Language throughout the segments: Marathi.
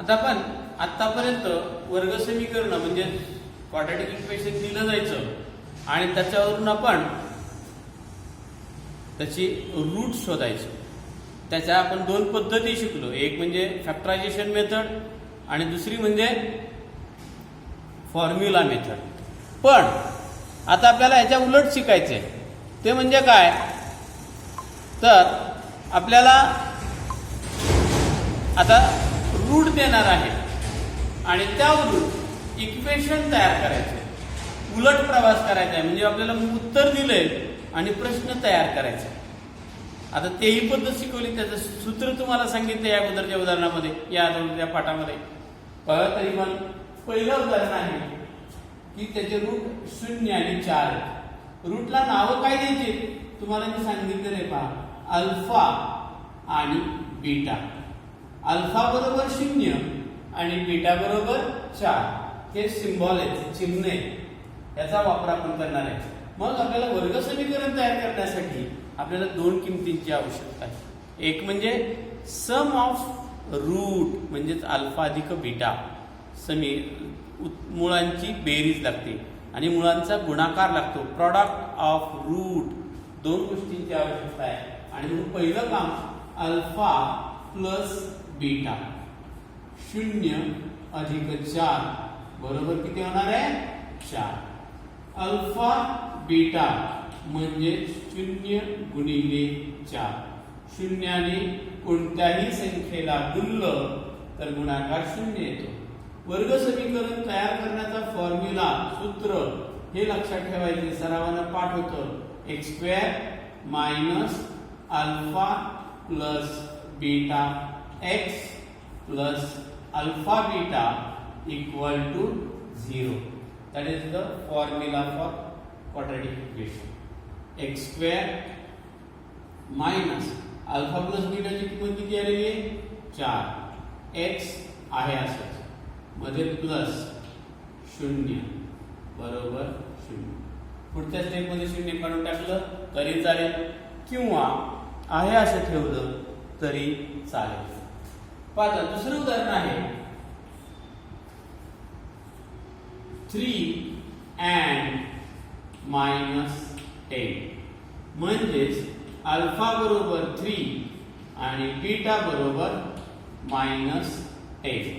आता आपण आतापर्यंत वर्ग समीकरण म्हणजे क्वाड्रॅटिक इक्वेशन दिलं जायचं आणि त्याच्यावरून आपण त्याची रूट शोधायची. त्याच्या आपण दोन पद्धती शिकलो, एक म्हणजे फॅक्टरायझेशन मेथड आणि दुसरी म्हणजे फॉर्म्युला मेथड. पण आता आपल्याला याच्या उलट शिकायचं आहे. ते म्हणजे काय, तर आपल्याला आता रूट देणार आहे आणि त्यावरून इक्वेशन तयार करायचे, उलट प्रवास करायचा आहे. म्हणजे आपल्याला उत्तर दिलंय आणि प्रश्न तयार करायचा. आता तेही पद्धत शिकवली, त्याचं सूत्र तुम्हाला सांगितलं या अगोदरच्या उदाहरणामध्ये, या पाठामध्ये. तरी पण पहिलं उदाहरण आहे की त्याचे रूट 0 आणि 4. रूटला नावं काय द्यायची तुम्हाला मी सांगितलं रे पहा, अल्फा आणि बीटा. अल्फा बरोबर 0 आणि बीटा बरोबर 4. हे सिम्बॉल आहे, चिन्ह आहे, याचा वापर आपण करणार आहे. मग आपल्याला वर्ग समीकरण तयार करण्यासाठी आपल्याला दोन किमतींची आवश्यकता आहे. एक म्हणजे सम ऑफ रूट म्हणजेच अल्फा अधिक बीटा, मुळांची बेरीज लागते आणि मुळांचा गुणाकार लागतो, प्रॉडक्ट ऑफ रूट. दोन गोष्टींची आवश्यकता आहे. आणि मग पहिलं काम अल्फा प्लस बीटा, 0 अधिक 4 बरोबर किती होणार आहे, 4. अल्फा बीटा म्हणजे 0 गुणिले 4. शून्याने कोणत्याही संख्येला गुणलं तर गुणाकार 0 येतो. वर्ग समीकरण तयार करण्याचा फॉर्म्युला, सूत्र हे लक्षात ठेवायचे, सरावानं पाठ होतं. x² minus alpha plus beta x plus alpha beta equal to 0. That is the formula for quadratic equation. x² minus alpha plus बीटाची किंमत किती आलेली आहे, 4. x आहे असंच, मध्ये प्लस 0 बरोबर 0. पुढच्या स्टेप मध्ये 0 काढून टाकलं तरी चालेल किंवा आहे असं ठेवलं तरी चालेल. पाहता दुसरं उदाहरण आहे 3 and -10. म्हणजेच अल्फा बरोबर 3 आणि बीटा बरोबर -10.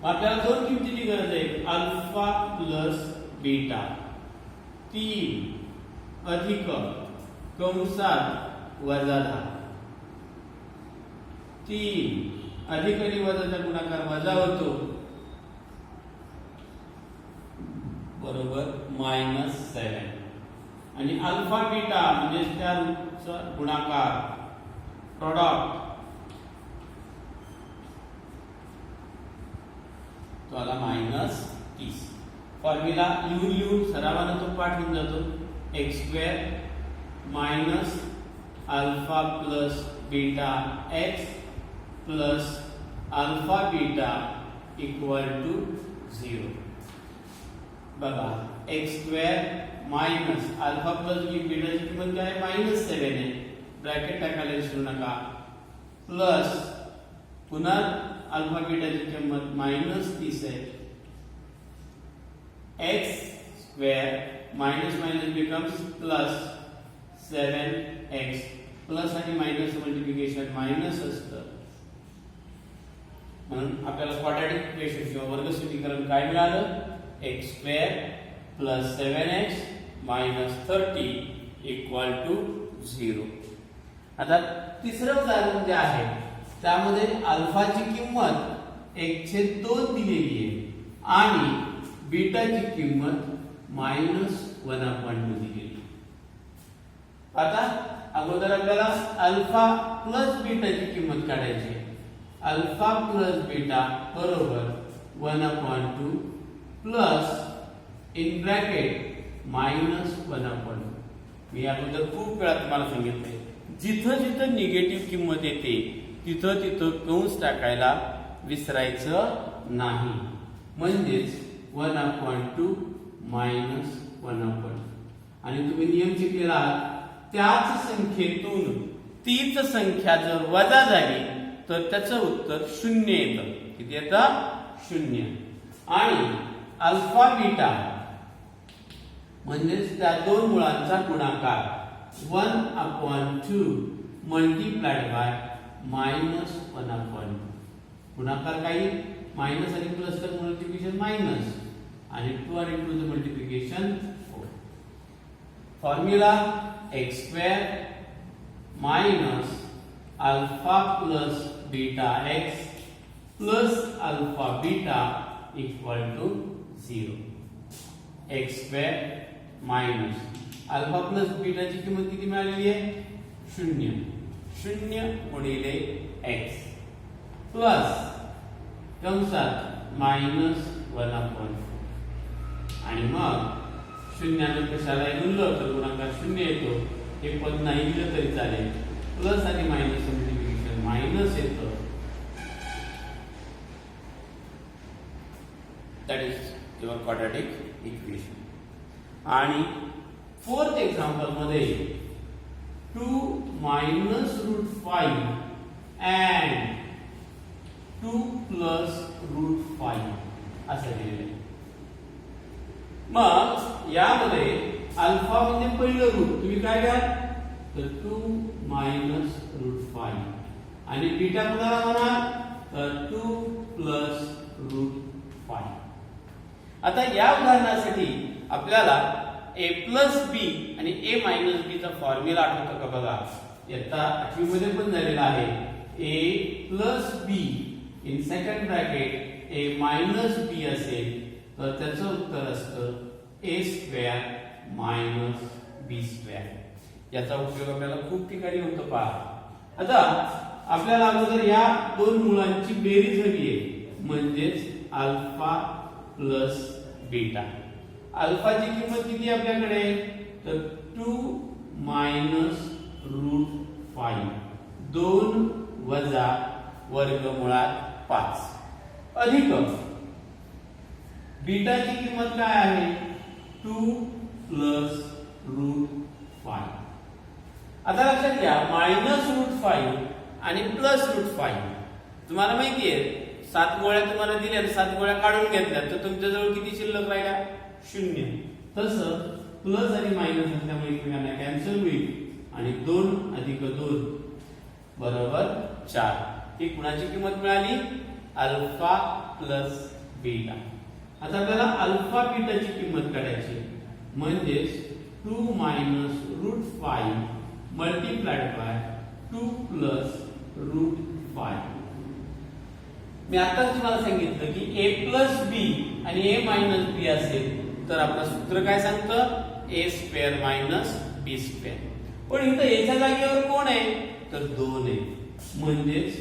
आपल्याला दोन किमतीची गरज आहे, अल्फा प्लस बीटा. 3 अधिक कंसात वजा 10. 3 अधिक आणि वजाचा गुणाकार वजा होतो बरोबर -7. आणि अल्फा बीटा म्हणजे त्या रूटचा गुणाकार, प्रॉडक्ट तो आला -30. फॉर्म्युला लिहून सरावानं तो पाठ होऊन जातो. x² minus alpha plus beta x plus alpha beta equal to 0. बघा x² मायनस अल्फा प्लस बीटाची किंमत काय आहे, -7 आहे, ब्रॅकेट टाकायला विसरू नका, प्लस पुन्हा अल्फा बीटाची किंमत -30 आहे. x² minus minus becomes plus 7x, plus आणि मायनस मल्टिप्लिकेशन मायनस असतं. म्हणून आपल्याला क्वाड्रॅटिक इक्वेशन किंवा वर्ग समीकरण काय मिळालं, x² plus 7x minus 30 equal to 0. आता तिसरं उदाहरण जे आहे त्यामध्ये अल्फाची किंमत 1/2 दिलेली आहे आणि बीटाची किंमत -1/2 दिलेली. आता अगोदर आपल्याला अल्फा प्लस बीटाची किंमत काढायची. अल्फा प्लस बीटा बरोबर 1/2 प्लस इन ब्रॅकेट -1/2. मी अगोदर खूप वेळा तुम्हाला सांगितलंय, जिथं जिथं निगेटिव्ह किंमत येते तिथं तिथं कंस टाकायला विसरायचं नाही. म्हणजेच 1/2 -1/2. आणि तुम्ही नियम शिकलेला आहात, त्याच संख्येतून तीच संख्या जर वजा झाली तर त्याचं उत्तर 0 येतं. किती किती येतं 0 आणि अल्फा बीटा म्हणजेच त्या दोन मुळांचा गुणाकार 1/2 मल्टिप्लाइड बाय -1/2 गुणाकार काही मायनस आणि प्लस चं मल्टिप्लिकेशन मायनस आणि 2 आणि 2 चं multiplication 4 formula x² minus alpha plus beta x plus alpha beta equal to 0 x² minus alpha plus बीटाची किंमत किती मिळालेली आहे 0 गुणिले x प्लस कंसात -1/4 आणि मग शून्यानं कशाला गुणलं तर गुणाकार 0 येतो हे पद नाही दिलं तरी चालेल प्लस आणि मायनस मल्टिप्लिकेशन मायनस येतं that is your quadratic equation आणि फोर्थ एक्झाम्पल मध्ये 2 - √5 and 2 + √5 असं दिलेलं आहे मग यामध्ये अल्फा म्हणजे पहिलं रूट तुम्ही काय घ्या तर 2 - √5 आणि बीटा कुणाला म्हणा तर 2 + √5 आता या उदाहरणासाठी आपल्याला a + b आणि a - b चा फॉर्म्युला आठवतो का बघा आता 8वी मध्ये पण झालेला आहे a + b in second bracket a - b असेल तर त्याचं उत्तर असतं a² - b². याचा उपयोग आपल्याला खूप ठिकाणी होतो पहा आता आपल्याला अगोदर या दोन मुळांची बेरीज हवी आहे म्हणजेच अल्फा प्लस बीटा अल्फाची किंमत किती आपल्याकडे तर 2 - √5 2 वजा वर्गमुळात 5 अधिक बीटाची किंमत काय आहे 2 + √5 आता लक्षात घ्या -√5 आणि +√5 तुम्हाला माहिती आहे 7 गोळ्या तुम्हाला दिल्या 7 गोळ्या काढून घेतल्या तर तुमच्याजवळ किती शिल्लक राहिल्या 0 तसं प्लस आणि मायनस असल्यामुळे एकमेकांना कॅन्सल होईल आणि 2 + 2 बरोबर 4 ही कुणाची किंमत मिळाली अल्फा प्लस बीटा आता आपल्याला अल्फा बीटाची किंमत काढायची म्हणजेच 2 - √5 मल्टिप्लाइड बाय 2 + √5 मी आता तुम्हाला सांगितलं की a + b आणि a - b असेल तर आपलं सूत्र काय सांगतं a² - b². पण इथं याच्या जागेवर कोण आहे तर 2 आहे म्हणजेच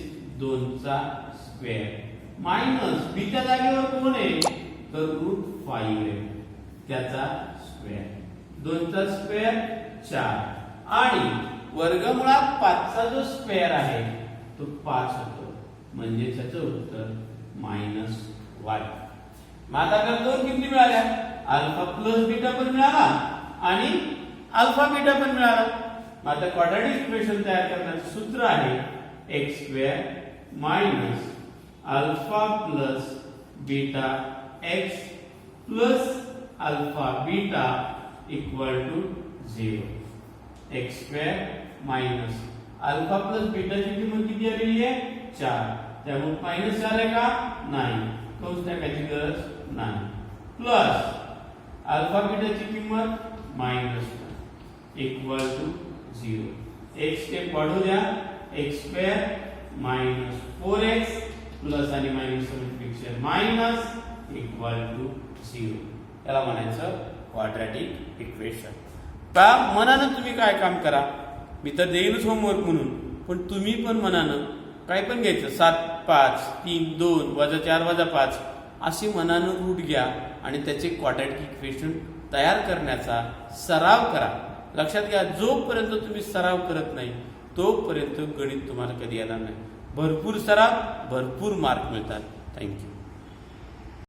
2 चा स्क्वेअर मायनस b च्या जागेवर कोण आहे तर √5 आहे त्याचा स्क्वेअर 2 चा स्क्वेअर 4 आणि वर्गमुळात 5 चा जो स्क्वेअर आहे तो 5 होतो म्हणजे त्याचं उत्तर -1. मग आता दोन किमती मिळाल्या अल्फा प्लस बीटा पण मिळाला आणि अल्फा बीटा पण मिळाला. मग आता क्वाड्रॅटिक इक्वेशन तयार करण्याचं सूत्र आहे x² minus alpha plus beta x plus alpha beta equal to 0. x² minus alpha plus बीटाची किंमत किती आलेली आहे 4 त्यामुळे -4 आहे का नाही कंस टाकायची गरज नाही प्लस अल्फा बीटाची किंमत -1 इक्वल टू 0. एक स्टेप वाढू द्या x² मायनस 4x प्लस आणि minus multiplication minus equal to 0. याला म्हणायचं क्वाड्रॅटिक इक्वेशन. पहा मनानं तुम्ही काय काम करा मी तर देईनच होमवर्क म्हणून पण तुम्ही पण मनानं काय पण घ्यायचं 7 5 3 2 -4 -5 अशी मनानं रूट घ्या आणि त्याचे क्वाड्रॅटिक इक्वेशन तयार करण्याचा सराव करा. लक्षात घ्या जोपर्यंत तुम्ही सराव करत नाही तोपर्यंत गणित तुम्हाला कधी येणार नाही. भरपूर सराव भरपूर मार्क मिळतात. थँक्यू.